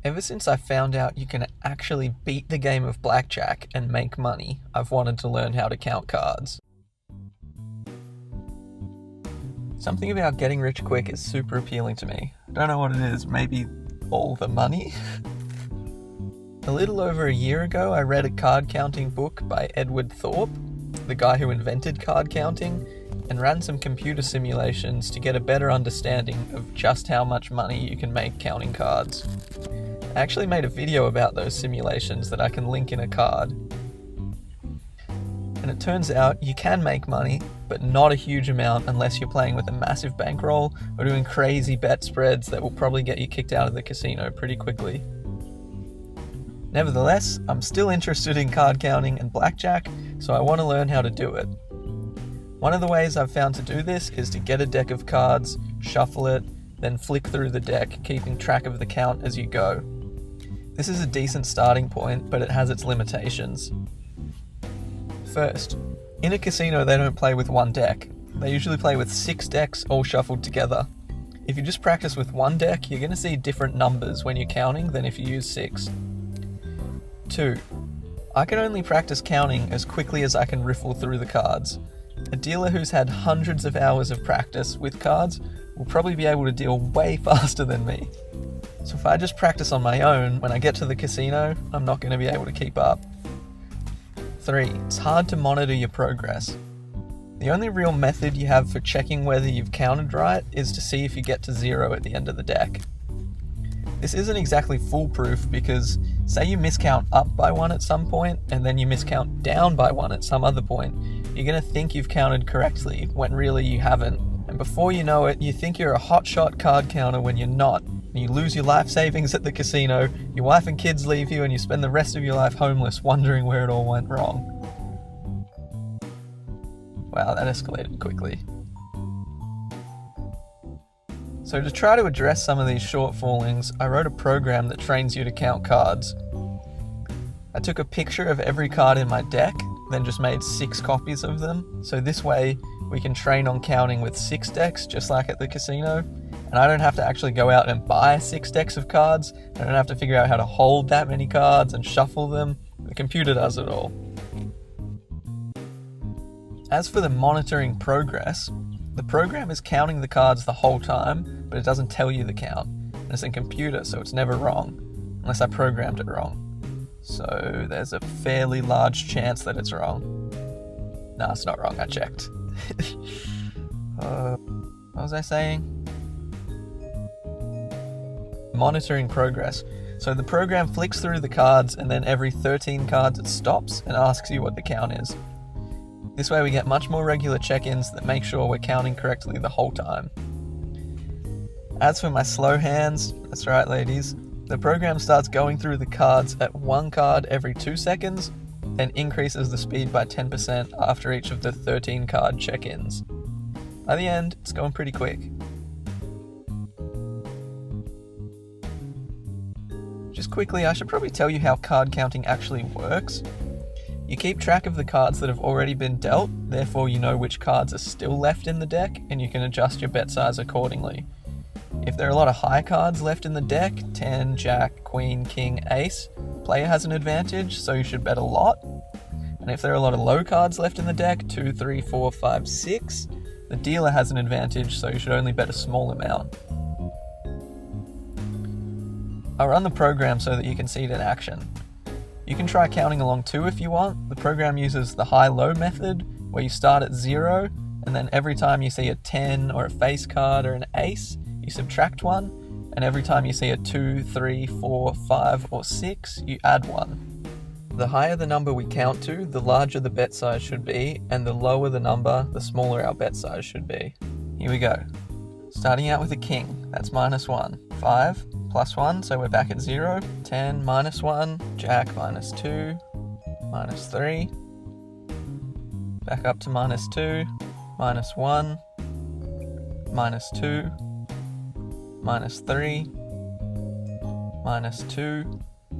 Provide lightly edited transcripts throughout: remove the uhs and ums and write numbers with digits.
Ever since I found out you can actually beat the game of blackjack and make money, I've wanted to learn how to count cards. Something about getting rich quick is super appealing to me. I don't know what it is, maybe all the money? A little over a year ago, I read a card counting book by Edward Thorp, the guy who invented card counting, and ran some computer simulations to get a better understanding of just how much money you can make counting cards. I actually made a video about those simulations that I can link in a card. And it turns out you can make money, but not a huge amount unless you're playing with a massive bankroll or doing crazy bet spreads that will probably get you kicked out of the casino pretty quickly. Nevertheless, I'm still interested in card counting and blackjack, so I want to learn how to do it. One of the ways I've found to do this is to get a deck of cards, shuffle it, then flick through the deck, keeping track of the count as you go. This is a decent starting point, but it has its limitations. First, in a casino they don't play with one deck. They usually play with 6 decks all shuffled together. If you just practice with one deck, you're going to see different numbers when you're counting than if you use 6. 2. I can only practice counting as quickly as I can riffle through the cards. A dealer who's had hundreds of hours of practice with cards will probably be able to deal way faster than me. So if I just practice on my own, when I get to the casino, I'm not going to be able to keep up. 3. It's hard to monitor your progress. The only real method you have for checking whether you've counted right is to see if you get to 0 at the end of the deck. This isn't exactly foolproof because say you miscount up by 1 at some point and then you miscount down by 1 at some other point, you're going to think you've counted correctly when really you haven't. And before you know it, you think you're a hotshot card counter when you're not. And you lose your life savings at the casino, your wife and kids leave you, and you spend the rest of your life homeless wondering where it all went wrong. Wow, that escalated quickly. So to try to address some of these shortfallings, I wrote a program that trains you to count cards. I took a picture of every card in my deck, then just made 6 copies of them, so this way we can train on counting with 6 decks just like at the casino, and I don't have to actually go out and buy 6 decks of cards. I don't have to figure out how to hold that many cards and shuffle them. The computer does it all. As for the monitoring progress, the program is counting the cards the whole time, but it doesn't tell you the count. And it's a computer, so it's never wrong, unless I programmed it wrong. So there's a fairly large chance that it's wrong. No, it's not wrong, I checked. What was I saying? Monitoring progress. So the program flicks through the cards and then every 13 cards it stops and asks you what the count is. This way we get much more regular check-ins that make sure we're counting correctly the whole time. As for my slow hands, that's right ladies, the program starts going through the cards at 1 card every 2 seconds, then increases the speed by 10% after each of the 13 card check-ins. By the end, it's going pretty quick. Just quickly, I should probably tell you how card counting actually works. You keep track of the cards that have already been dealt, therefore you know which cards are still left in the deck, and you can adjust your bet size accordingly. If there are a lot of high cards left in the deck, 10, Jack, Queen, King, Ace, player has an advantage, so you should bet a lot. And if there are a lot of low cards left in the deck, 2, 3, 4, 5, 6, the dealer has an advantage, so you should only bet a small amount. I'll run the program so that you can see it in action. You can try counting along too if you want. The program uses the high-low method, where you start at 0, and then every time you see a 10 or a face card or an ace, you subtract 1, and every time you see a 2, 3, 4, 5, or 6, you add 1. The higher the number we count to, the larger the bet size should be, and the lower the number, the smaller our bet size should be. Here we go. Starting out with a king, that's -1. 5, +1, so we're back at 0. 10, -1. Jack, -2. -3. Back up to -2. -1. -2. -3. -2.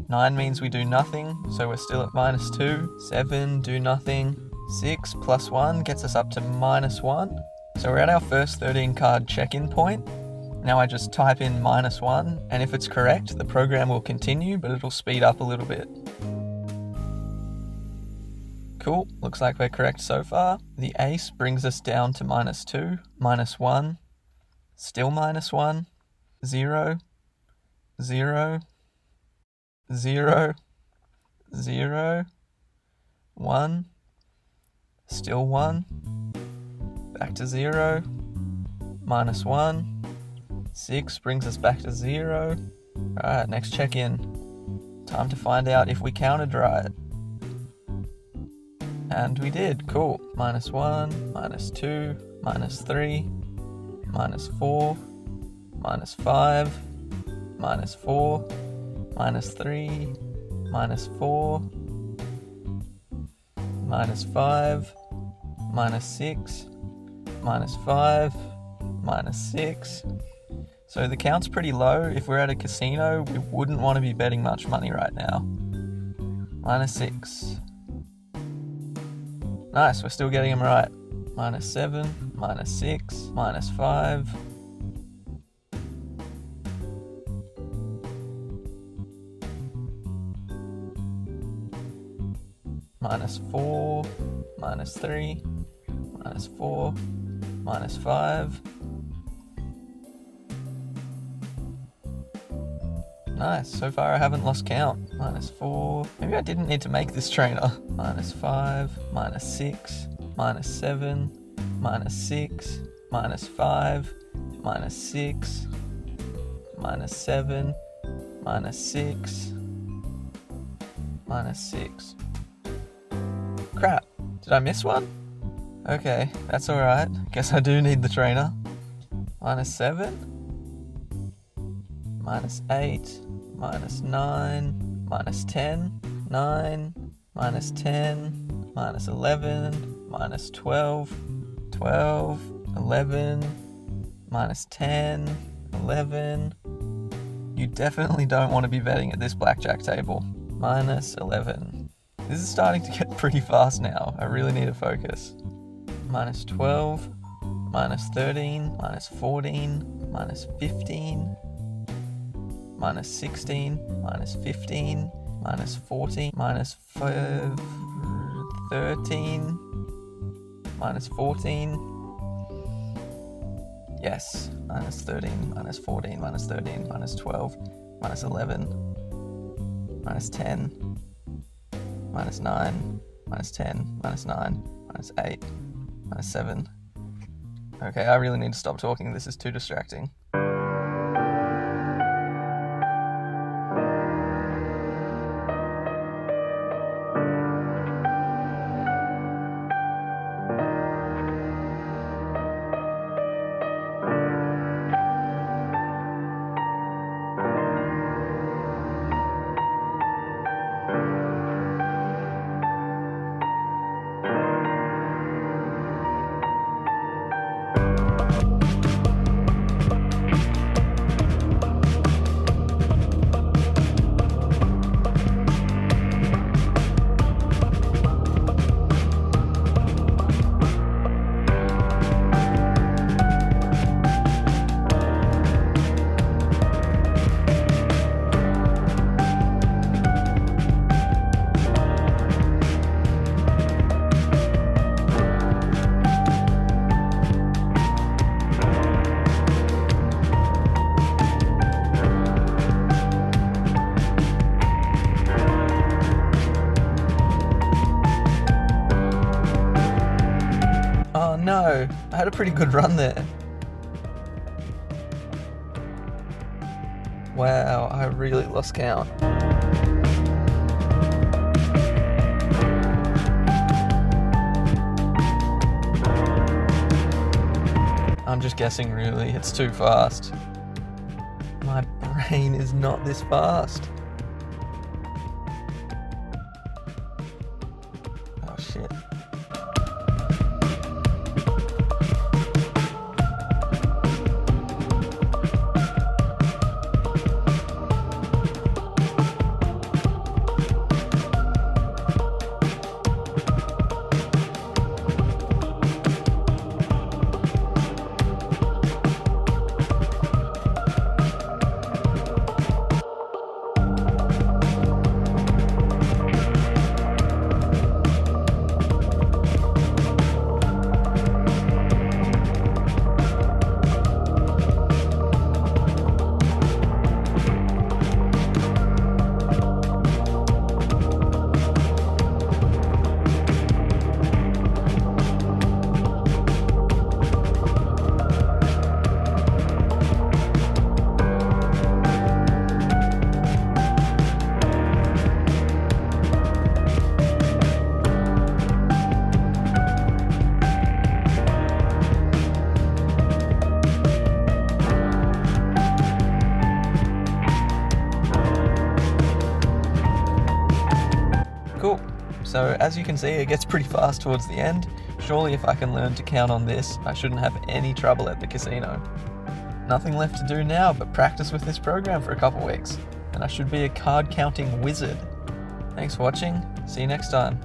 9 means we do nothing, so we're still at -2. 7, do nothing. 6 + 1 gets us up to -1. So we're at our first 13 card check-in point. Now I just type in -1, and if it's correct, the program will continue, but it'll speed up a little bit. Cool, looks like we're correct so far. The ace brings us down to -2, -1, still -1, 0, 0, 0, 0, 1, still 1, back to 0, -1, 6 brings us back to 0. Alright, next check-in. Time to find out if we counted right. And we did, cool. -1, -2, -3, -4, -5, -4, -3, -4, -5, -6, -5, -6. So the count's pretty low. If we're at a casino, we wouldn't want to be betting much money right now. -6. Nice, we're still getting them right. -7, -6, -5. -4, -3, -4, -5. Nice, so far I haven't lost count. -4. Maybe I didn't need to make this trainer. -5, -6, -7, -6, -5, -6, -7, -6, -6. Crap, did I miss one? Okay, that's alright. Guess I do need the trainer. -7, -8, -9, -10, 9, -10, -11, -12, 12, 11, -10, 11. You definitely don't want to be betting at this blackjack table. -11. This is starting to get pretty fast now. I really need to focus. -12, -13, -14, -15, -16, -15, -14, -13, -14. Yes, -13, -14, -13, -12, -11, -10, -9, -10, -9, -8, -7. Okay, I really need to stop talking. This is too distracting. No, I had a pretty good run there. Wow, I really lost count. I'm just guessing really, it's too fast. My brain is not this fast. Oh shit. So as you can see, it gets pretty fast towards the end. Surely if I can learn to count on this, I shouldn't have any trouble at the casino. Nothing left to do now but practice with this program for a couple weeks, and I should be a card counting wizard. Thanks for watching, see you next time.